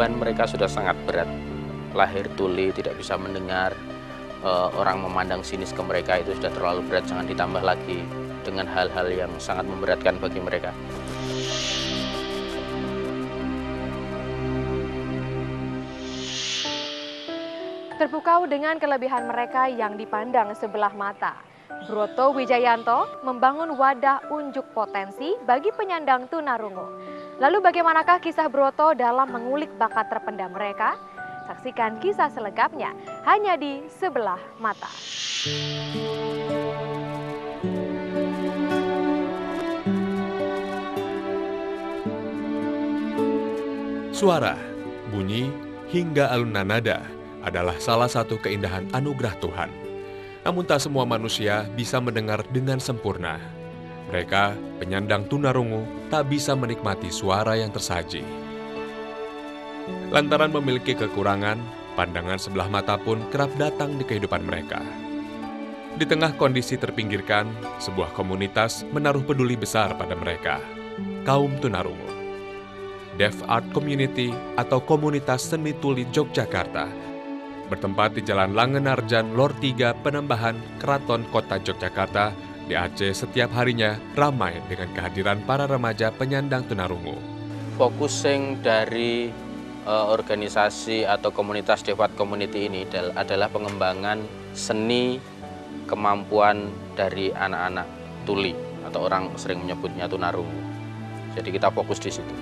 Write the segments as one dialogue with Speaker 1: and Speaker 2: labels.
Speaker 1: beban mereka sudah sangat berat. Lahir tuli, tidak bisa mendengar, orang memandang sinis ke mereka itu sudah terlalu berat, jangan ditambah lagi dengan hal-hal yang sangat memberatkan bagi mereka.
Speaker 2: Terpukau dengan kelebihan mereka yang dipandang sebelah mata, Broto Wijayanto membangun wadah unjuk potensi bagi penyandang tunarungu. Lalu bagaimanakah kisah Broto dalam mengulik bakat terpendam mereka? Saksikan kisah selengkapnya hanya di Sebelah Mata.
Speaker 3: Suara, bunyi, hingga alunan nada adalah salah satu keindahan anugerah Tuhan. Namun tak semua manusia bisa mendengar dengan sempurna. Mereka, penyandang tunarungu, tak bisa menikmati suara yang tersaji. Lantaran memiliki kekurangan, pandangan sebelah mata pun kerap datang di kehidupan mereka. Di tengah kondisi terpinggirkan, sebuah komunitas menaruh peduli besar pada mereka, kaum tunarungu. Deaf Art Community atau Komunitas Seni Tuli Yogyakarta bertempat di Jalan Langenarjan Lor 3 Penambahan Keraton Kota Yogyakarta di Aceh setiap harinya ramai dengan kehadiran para remaja penyandang tunarungu.
Speaker 1: Focusing dari organisasi atau komunitas Deaf Art Community ini adalah pengembangan seni kemampuan dari anak-anak tuli atau orang sering menyebutnya tunarungu. Jadi kita fokus di situ.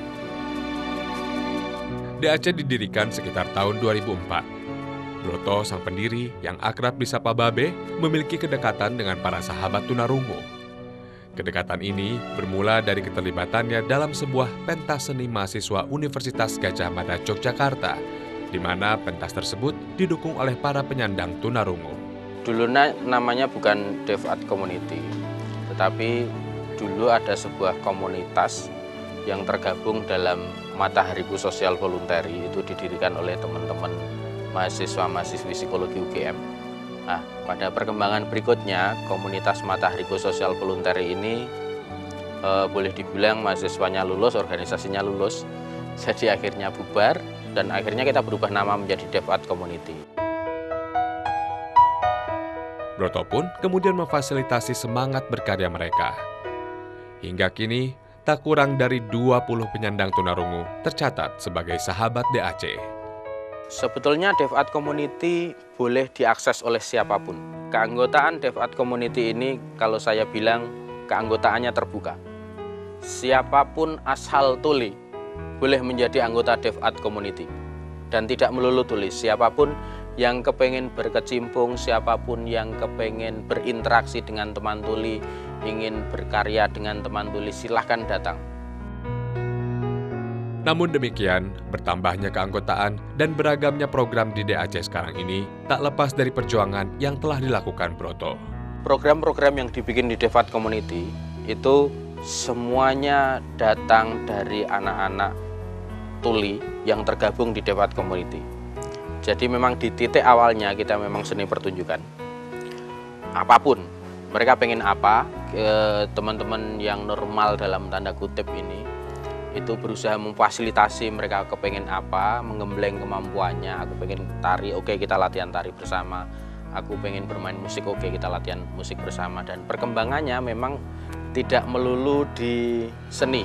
Speaker 3: Di Aceh didirikan sekitar tahun 2004. Broto, sang pendiri yang akrab disapa Babe, memiliki kedekatan dengan para sahabat tunarungu. Kedekatan ini bermula dari keterlibatannya dalam sebuah pentas seni mahasiswa Universitas Gajah Mada Yogyakarta, di mana pentas tersebut didukung oleh para penyandang tunarungu.
Speaker 1: Dulu namanya bukan Deaf Art Community, tetapi dulu ada sebuah komunitas yang tergabung dalam Matahariku Sosial Voluntary, itu didirikan oleh teman-teman mahasiswa-mahasiswi psikologi UGM. Nah, pada perkembangan berikutnya, komunitas Matahariku Sosial Voluntary ini boleh dibilang mahasiswanya lulus, organisasinya lulus, jadi akhirnya bubar, dan akhirnya kita berubah nama menjadi Deaf Art Community.
Speaker 3: Broto pun kemudian memfasilitasi semangat berkarya mereka. Hingga kini, tak kurang dari 20 penyandang tunarungu tercatat sebagai sahabat DAC.
Speaker 1: Sebetulnya Deaf Art Community boleh diakses oleh siapapun. Keanggotaan Deaf Art Community ini kalau saya bilang keanggotaannya terbuka. Siapapun asal tuli boleh menjadi anggota Deaf Art Community. Dan tidak melulu tuli, siapapun yang kepengen berkecimpung, siapapun yang kepengen berinteraksi dengan teman tuli, ingin berkarya dengan teman tuli, silahkan datang.
Speaker 3: Namun demikian, bertambahnya keanggotaan dan beragamnya program di DAC sekarang ini tak lepas dari perjuangan yang telah dilakukan Broto.
Speaker 1: Program-program yang dibikin di Deaf Art Community itu semuanya datang dari anak-anak tuli yang tergabung di Deaf Art Community. Jadi memang di titik awalnya kita memang seni pertunjukan. Apapun, mereka pengen apa, teman-teman yang normal dalam tanda kutip ini, itu berusaha memfasilitasi mereka kepengen apa, menggembleng kemampuannya. Aku pengen tari, oke kita latihan tari bersama. Aku pengen bermain musik, oke kita latihan musik bersama. Dan perkembangannya memang tidak melulu di seni.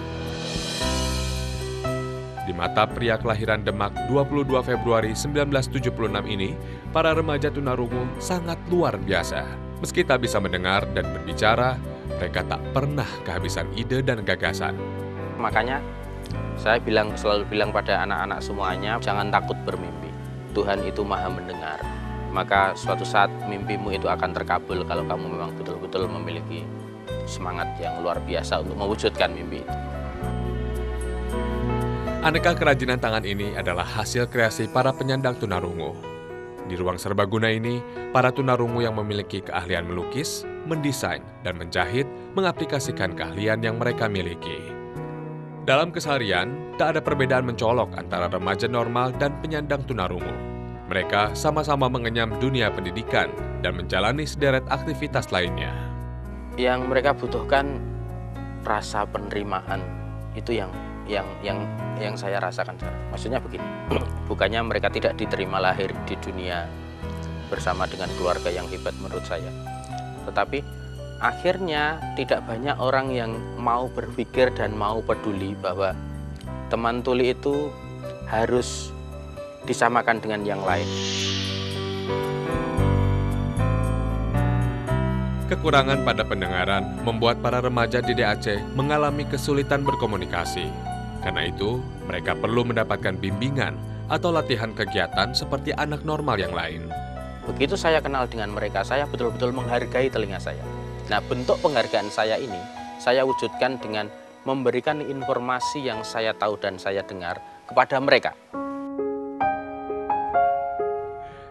Speaker 3: Di mata pria kelahiran Demak 22 Februari 1976 ini, para remaja tunarungu sangat luar biasa. Meski tak bisa mendengar dan berbicara, mereka tak pernah kehabisan ide dan gagasan.
Speaker 1: Makanya saya selalu bilang pada anak-anak semuanya, jangan takut bermimpi. Tuhan itu maha mendengar. Maka suatu saat mimpimu itu akan terkabul kalau kamu memang betul-betul memiliki semangat yang luar biasa untuk mewujudkan mimpi itu.
Speaker 3: Aneka kerajinan tangan ini adalah hasil kreasi para penyandang tunarungu. Di ruang serbaguna ini, para tunarungu yang memiliki keahlian melukis, mendesain, dan menjahit mengaplikasikan keahlian yang mereka miliki. Dalam keseharian, tak ada perbedaan mencolok antara remaja normal dan penyandang tunarungu. Mereka sama-sama mengenyam dunia pendidikan dan menjalani sederet aktivitas lainnya.
Speaker 1: Yang mereka butuhkan rasa penerimaan, itu yang yang saya rasakan sekarang. Maksudnya begini, bukannya mereka tidak diterima lahir di dunia bersama dengan keluarga yang hebat menurut saya, tetapi akhirnya tidak banyak orang yang mau berpikir dan mau peduli bahwa teman tuli itu harus disamakan dengan yang lain.
Speaker 3: Kekurangan pada pendengaran membuat para remaja di DAC mengalami kesulitan berkomunikasi. Karena itu, mereka perlu mendapatkan bimbingan atau latihan kegiatan seperti anak normal yang lain.
Speaker 1: Begitu saya kenal dengan mereka, saya betul-betul menghargai telinga saya. Nah, bentuk penghargaan saya ini, saya wujudkan dengan memberikan informasi yang saya tahu dan saya dengar kepada mereka.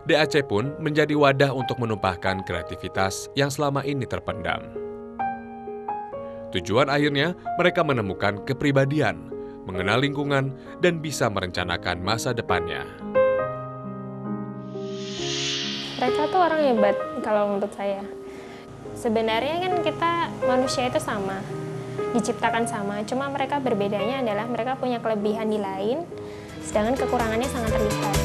Speaker 3: DAC pun menjadi wadah untuk menumpahkan kreativitas yang selama ini terpendam. Tujuan akhirnya mereka menemukan kepribadian, mengenal lingkungan, dan bisa merencanakan masa depannya.
Speaker 4: Mereka tuh orang hebat kalau menurut saya. Sebenarnya kan kita manusia itu sama, diciptakan sama, cuma mereka berbedanya adalah mereka punya kelebihan di lain, sedangkan kekurangannya sangat terlihat.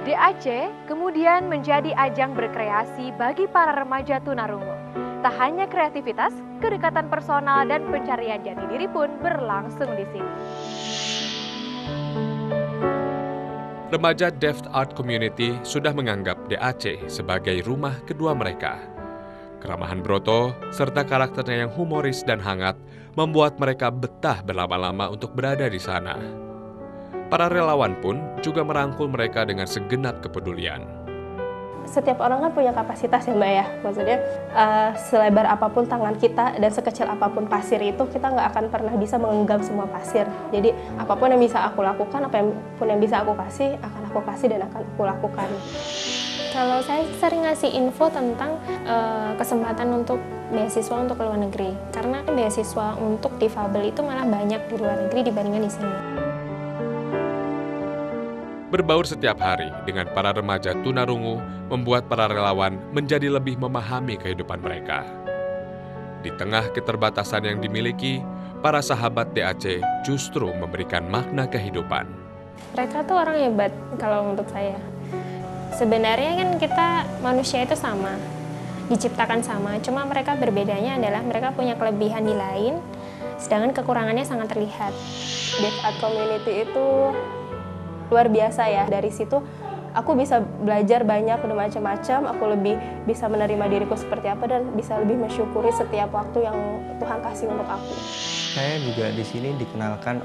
Speaker 2: DAC kemudian menjadi ajang berkreasi bagi para remaja tunarungu. Tak hanya kreativitas, kedekatan personal dan pencarian jati diri pun berlangsung di sini.
Speaker 3: Remaja Deaf Art Community sudah menganggap DAC sebagai rumah kedua mereka. Keramahan Broto serta karakternya yang humoris dan hangat membuat mereka betah berlama-lama untuk berada di sana. Para relawan pun juga merangkul mereka dengan segenap kepedulian.
Speaker 4: Setiap orang kan punya kapasitas ya Mbak ya, maksudnya selebar apapun tangan kita dan sekecil apapun pasir itu kita nggak akan pernah bisa menggenggam semua pasir. Jadi apapun yang bisa aku lakukan, apapun yang bisa aku kasih, akan aku kasih dan akan aku lakukan. Kalau saya sering ngasih info tentang kesempatan untuk beasiswa untuk luar negeri, karena beasiswa untuk difabel itu malah banyak di luar negeri dibandingkan di sini.
Speaker 3: Berbaur setiap hari dengan para remaja tunarungu membuat para relawan menjadi lebih memahami kehidupan mereka. Di tengah keterbatasan yang dimiliki, para sahabat DAC justru memberikan makna kehidupan.
Speaker 4: Mereka tuh orang hebat kalau menurut saya. Sebenarnya kan kita manusia itu sama, diciptakan sama, cuma mereka berbedanya adalah mereka punya kelebihan di lain, sedangkan kekurangannya sangat terlihat. Deaf Art Community itu luar biasa ya, dari situ aku bisa belajar banyak udah macam-macam, aku lebih bisa menerima diriku seperti apa dan bisa lebih mensyukuri setiap waktu yang Tuhan kasih untuk aku.
Speaker 5: Saya juga di sini dikenalkan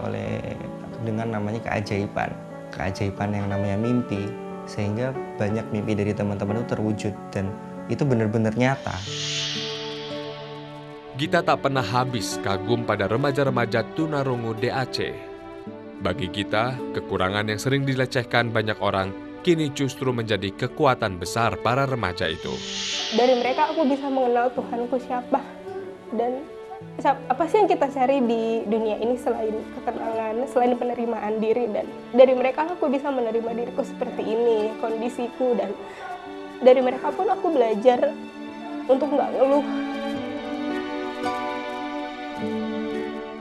Speaker 5: dengan namanya keajaiban yang namanya mimpi, sehingga banyak mimpi dari teman-teman itu terwujud dan itu benar-benar nyata.
Speaker 3: Gita tak pernah habis kagum pada remaja-remaja tunarungu DAC. Bagi Gita, kekurangan yang sering dilecehkan banyak orang kini justru menjadi kekuatan besar para remaja itu.
Speaker 4: Dari mereka aku bisa mengenal Tuhanku siapa dan apa sih yang kita cari di dunia ini selain ketenangan, selain penerimaan diri, dan dari mereka aku bisa menerima diriku seperti ini, kondisiku, dan dari mereka pun aku belajar untuk nggak ngeluh.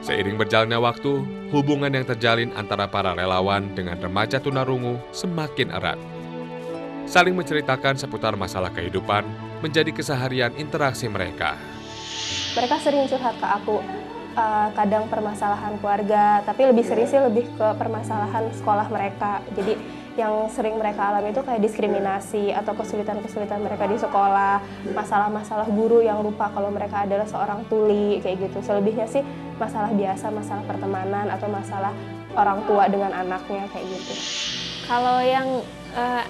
Speaker 3: Seiring berjalannya waktu, hubungan yang terjalin antara para relawan dengan remaja tunarungu semakin erat. Saling menceritakan seputar masalah kehidupan menjadi keseharian interaksi mereka.
Speaker 4: Mereka sering curhat ke aku, kadang permasalahan keluarga, tapi lebih sering sih lebih ke permasalahan sekolah mereka. Jadi yang sering mereka alami itu kayak diskriminasi atau kesulitan-kesulitan mereka di sekolah, masalah-masalah guru yang lupa kalau mereka adalah seorang tuli, kayak gitu. Selebihnya sih masalah biasa, masalah pertemanan atau masalah orang tua dengan anaknya, kayak gitu. Kalau yang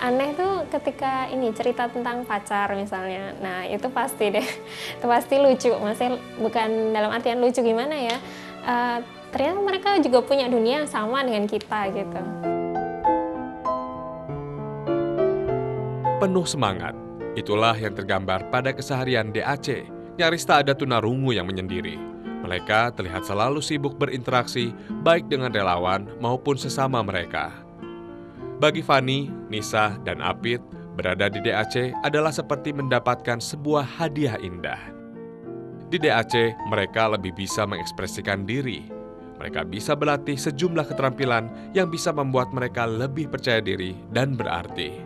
Speaker 4: aneh tuh ketika ini cerita tentang pacar misalnya, nah itu pasti deh, itu pasti lucu, maksudnya bukan dalam artian lucu gimana ya, ternyata mereka juga punya dunia yang sama dengan kita gitu.
Speaker 3: Penuh semangat, itulah yang tergambar pada keseharian DAC Nyaris tak ada tunarungu yang menyendiri. Mereka terlihat selalu sibuk berinteraksi baik dengan relawan maupun sesama mereka. Bagi Fani, Nisa, dan Apit, berada di DAC adalah seperti mendapatkan sebuah hadiah indah. Di DAC, mereka lebih bisa mengekspresikan diri. Mereka bisa berlatih sejumlah keterampilan yang bisa membuat mereka lebih percaya diri dan berarti.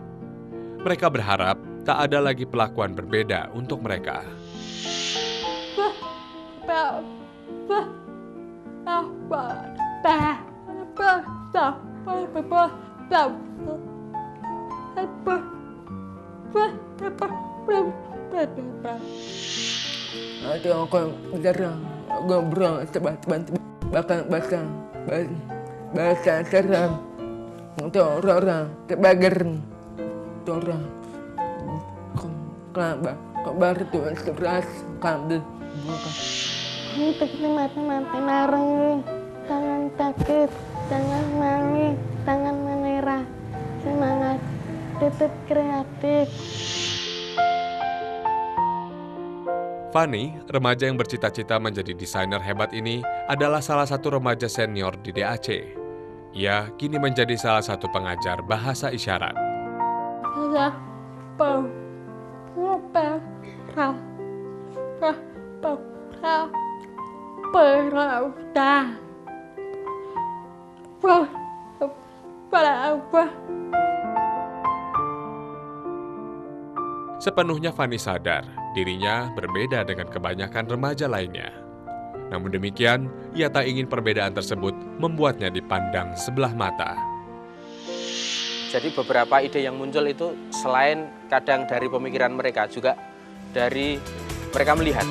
Speaker 3: Mereka berharap tak ada lagi perlakuan berbeda untuk mereka.
Speaker 6: Ada orang jarang ngobrol teman-teman bahasa seram untuk orang terbagar orang kabar itu keras kambil
Speaker 7: untuk mati nareng tangan sakit tangan mani tangan menerah semangat tetap kreatif.
Speaker 3: Fani, remaja yang bercita-cita menjadi desainer hebat ini adalah salah satu remaja senior di DAC. Ia kini menjadi salah satu pengajar bahasa isyarat. Sepenuhnya Fani sadar dirinya berbeda dengan kebanyakan remaja lainnya. Namun demikian, ia tak ingin perbedaan tersebut membuatnya dipandang sebelah mata.
Speaker 1: Jadi beberapa ide yang muncul itu selain kadang dari pemikiran mereka, juga dari mereka melihat.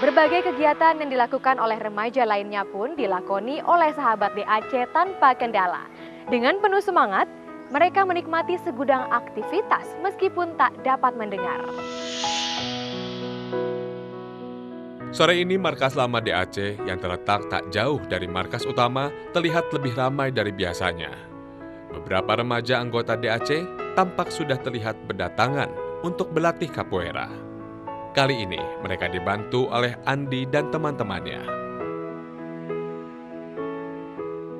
Speaker 2: Berbagai kegiatan yang dilakukan oleh remaja lainnya pun dilakoni oleh sahabat DAC tanpa kendala. Dengan penuh semangat, mereka menikmati segudang aktivitas meskipun tak dapat mendengar.
Speaker 3: Sore ini markas lama DAC yang terletak tak jauh dari markas utama terlihat lebih ramai dari biasanya. Beberapa remaja anggota DAC tampak sudah terlihat berdatangan untuk berlatih capoeira. Kali ini mereka dibantu oleh Andi dan teman-temannya.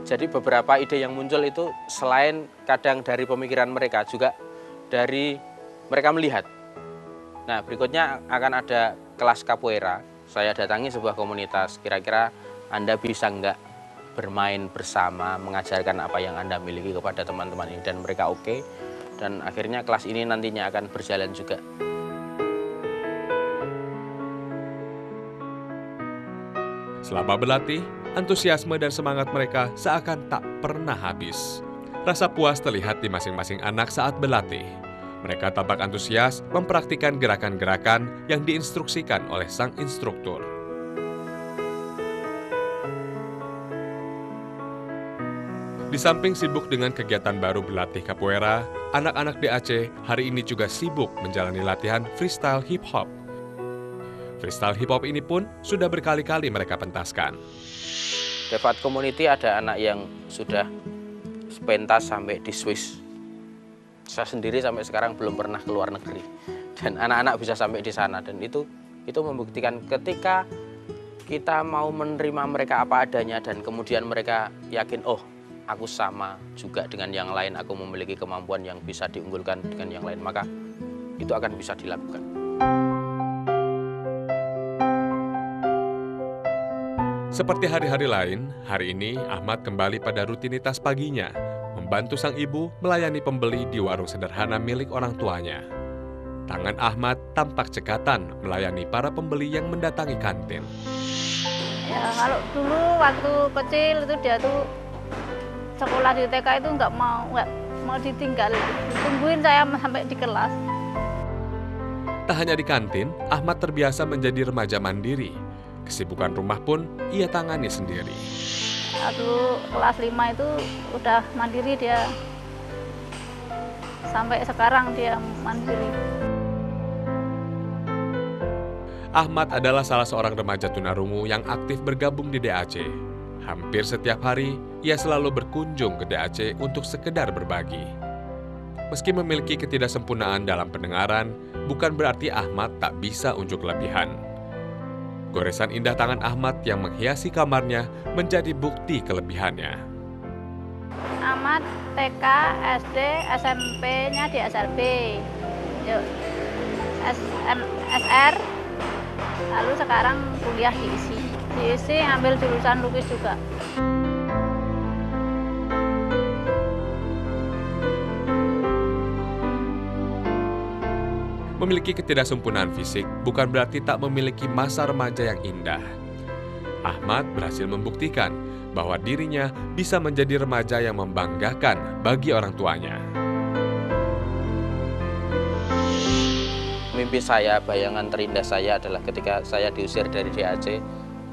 Speaker 1: Jadi beberapa ide yang muncul itu selain kadang dari pemikiran mereka, juga dari mereka melihat. Nah, berikutnya akan ada kelas capoeira. Saya datangi sebuah komunitas, kira-kira Anda bisa nggak bermain bersama, mengajarkan apa yang Anda miliki kepada teman-teman ini. Dan mereka oke, dan akhirnya kelas ini nantinya akan berjalan juga.
Speaker 3: Selama berlatih, antusiasme dan semangat mereka seakan tak pernah habis. Rasa puas terlihat di masing-masing anak saat berlatih. Mereka tampak antusias mempraktikkan gerakan-gerakan yang diinstruksikan oleh sang instruktur. Di samping sibuk dengan kegiatan baru berlatih capoeira, anak-anak DAC hari ini juga sibuk menjalani latihan freestyle hip-hop. Freestyle hip-hop ini pun sudah berkali-kali mereka pentaskan.
Speaker 1: Devat Community ada anak yang sudah pentas sampai di Swiss. Saya sendiri sampai sekarang belum pernah ke luar negeri. Dan anak-anak bisa sampai di sana. Dan itu membuktikan ketika kita mau menerima mereka apa adanya dan kemudian mereka yakin, oh aku sama juga dengan yang lain, aku memiliki kemampuan yang bisa diunggulkan dengan yang lain, maka itu akan bisa dilakukan.
Speaker 3: Seperti hari-hari lain, hari ini Ahmad kembali pada rutinitas paginya, membantu sang ibu melayani pembeli di warung sederhana milik orang tuanya. Tangan Ahmad tampak cekatan melayani para pembeli yang mendatangi kantin.
Speaker 8: Ya, kalau dulu waktu kecil itu dia tuh sekolah di TK itu nggak mau ditinggal, tungguin saya sampai di kelas.
Speaker 3: Tak hanya di kantin, Ahmad terbiasa menjadi remaja mandiri. Kesibukan rumah pun ia tangani sendiri.
Speaker 8: Waktu kelas 5 itu udah mandiri dia. Sampai sekarang dia mandiri.
Speaker 3: Ahmad adalah salah seorang remaja tunarungu yang aktif bergabung di DAC. Hampir setiap hari, ia selalu berkunjung ke DAC untuk sekedar berbagi. Meski memiliki ketidaksempurnaan dalam pendengaran, bukan berarti Ahmad tak bisa unjuk kelebihan. Goresan indah tangan Ahmad yang menghiasi kamarnya menjadi bukti kelebihannya.
Speaker 8: Ahmad TK, SD, SMP-nya di SLB. SR, lalu sekarang kuliah di ISI. Di ISI ambil jurusan lukis juga.
Speaker 3: Memiliki ketidaksempurnaan fisik bukan berarti tak memiliki masa remaja yang indah. Ahmad berhasil membuktikan bahwa dirinya bisa menjadi remaja yang membanggakan bagi orang tuanya.
Speaker 1: Mimpi saya, bayangan terindah saya adalah ketika saya diusir dari DAC,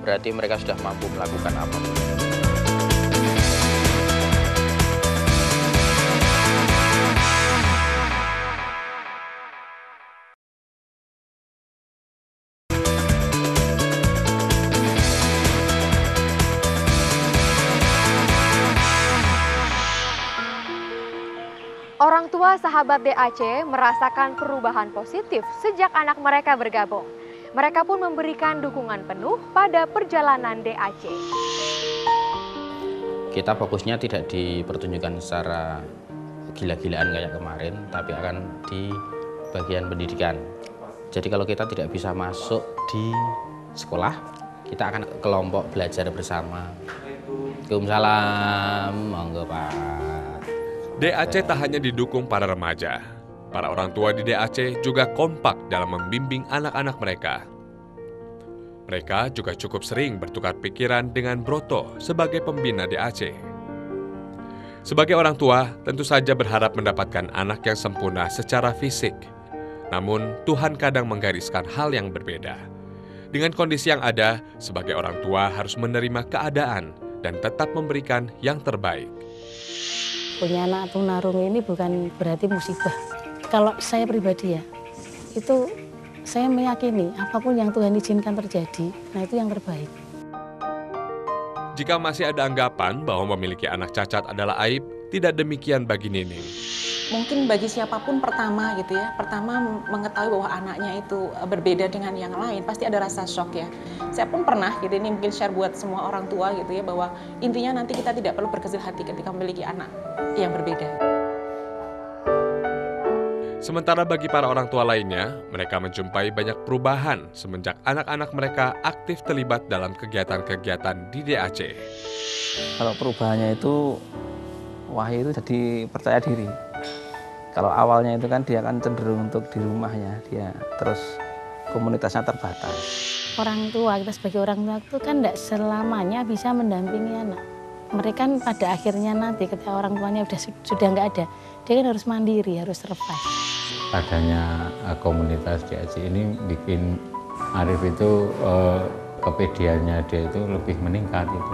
Speaker 1: berarti mereka sudah mampu melakukan apapun.
Speaker 2: Orang tua sahabat DAC merasakan perubahan positif sejak anak mereka bergabung. Mereka pun memberikan dukungan penuh pada perjalanan DAC.
Speaker 1: Kita fokusnya tidak dipertunjukkan secara gila-gilaan kayak kemarin, tapi akan di bagian pendidikan. Jadi kalau kita tidak bisa masuk di sekolah, kita akan kelompok belajar bersama. Waalaikumsalam, monggo Pak.
Speaker 3: DAC tak hanya didukung para remaja. Para orang tua di DAC juga kompak dalam membimbing anak-anak mereka. Mereka juga cukup sering bertukar pikiran dengan Broto sebagai pembina DAC. Sebagai orang tua, tentu saja berharap mendapatkan anak yang sempurna secara fisik. Namun, Tuhan kadang menggariskan hal yang berbeda. Dengan kondisi yang ada, sebagai orang tua harus menerima keadaan dan tetap memberikan yang terbaik.
Speaker 9: Punya anak tunarungu ini bukan berarti musibah. Kalau saya pribadi ya, itu saya meyakini apapun yang Tuhan izinkan terjadi, nah itu yang terbaik.
Speaker 3: Jika masih ada anggapan bahwa memiliki anak cacat adalah aib, tidak demikian bagi Nining.
Speaker 10: Mungkin bagi siapapun pertama gitu ya, pertama mengetahui bahwa anaknya itu berbeda dengan yang lain, pasti ada rasa shock ya. Saya pun pernah gitu, ini mungkin share buat semua orang tua gitu ya, bahwa intinya nanti kita tidak perlu berkecil hati ketika memiliki anak yang berbeda.
Speaker 3: Sementara bagi para orang tua lainnya, mereka menjumpai banyak perubahan semenjak anak-anak mereka aktif terlibat dalam kegiatan-kegiatan di DAC.
Speaker 11: Kalau perubahannya itu, Wahyu itu jadi percaya diri. Kalau awalnya itu kan dia kan cenderung untuk di rumahnya, dia terus komunitasnya terbatas.
Speaker 9: Orang tua, kita sebagai orang tua itu kan tidak selamanya bisa mendampingi anak. Mereka kan pada akhirnya nanti ketika orang tuanya sudah nggak ada, dia kan harus mandiri, harus survive.
Speaker 12: Adanya komunitas DAC ini bikin Arif itu kepediannya dia itu lebih meningkat itu.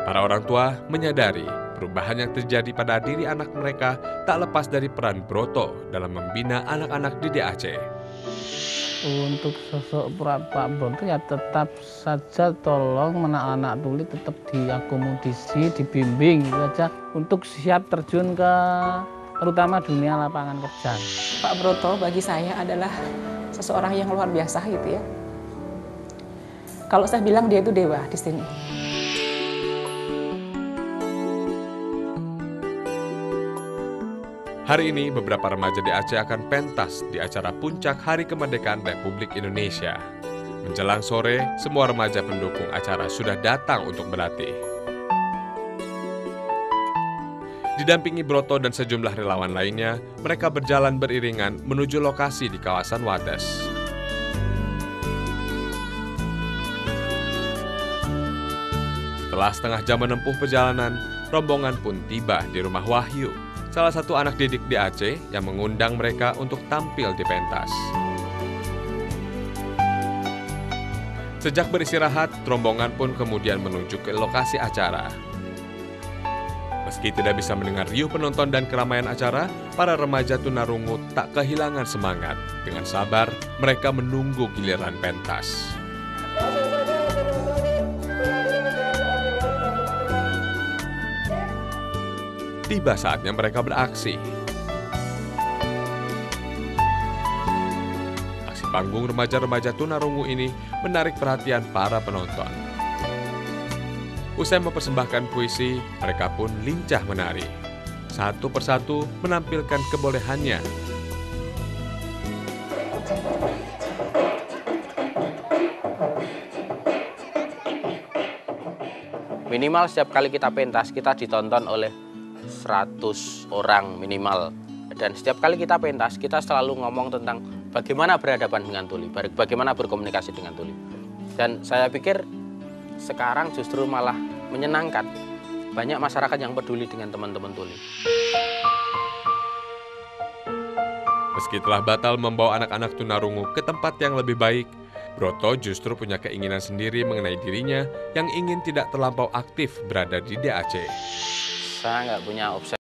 Speaker 3: Para orang tua menyadari perubahan yang terjadi pada diri anak mereka tak lepas dari peran Broto dalam membina anak-anak di DAC.
Speaker 13: Untuk sosok Pak Broto ya tetap saja tolong anak-anak tuli tetap diakomodisi, dibimbing gitu saja untuk siap terjun ke terutama dunia lapangan kerja.
Speaker 10: Pak Broto bagi saya adalah seseorang yang luar biasa gitu ya. Kalau saya bilang dia itu dewa di sini.
Speaker 3: Hari ini beberapa remaja DAC akan pentas di acara puncak Hari Kemerdekaan Republik Indonesia. Menjelang sore, semua remaja pendukung acara sudah datang untuk berlatih. Didampingi Broto dan sejumlah relawan lainnya, mereka berjalan beriringan menuju lokasi di kawasan Wates. Setelah setengah jam menempuh perjalanan, rombongan pun tiba di rumah Wahyu, salah satu anak didik DAC yang mengundang mereka untuk tampil di pentas. Sejak beristirahat, rombongan pun kemudian menuju ke lokasi acara. Meski tidak bisa mendengar riuh penonton dan keramaian acara, para remaja tunarungu tak kehilangan semangat. Dengan sabar, mereka menunggu giliran pentas. Tiba saatnya mereka beraksi. Aksi panggung remaja-remaja tunarungu ini menarik perhatian para penonton. Usai mempersembahkan puisi, mereka pun lincah menari. Satu persatu menampilkan kebolehannya.
Speaker 1: Minimal setiap kali kita pentas, kita ditonton oleh 100 orang minimal. Dan setiap kali kita pentas, kita selalu ngomong tentang bagaimana berhadapan dengan tuli, bagaimana berkomunikasi dengan tuli. Dan saya pikir sekarang justru malah menyenangkan. Banyak masyarakat yang peduli dengan teman-teman tuli.
Speaker 3: Meski telah batal membawa anak-anak tunarungu ke tempat yang lebih baik, Broto justru punya keinginan sendiri mengenai dirinya yang ingin tidak terlampau aktif berada di DAC.
Speaker 1: Saya nggak punya obsesi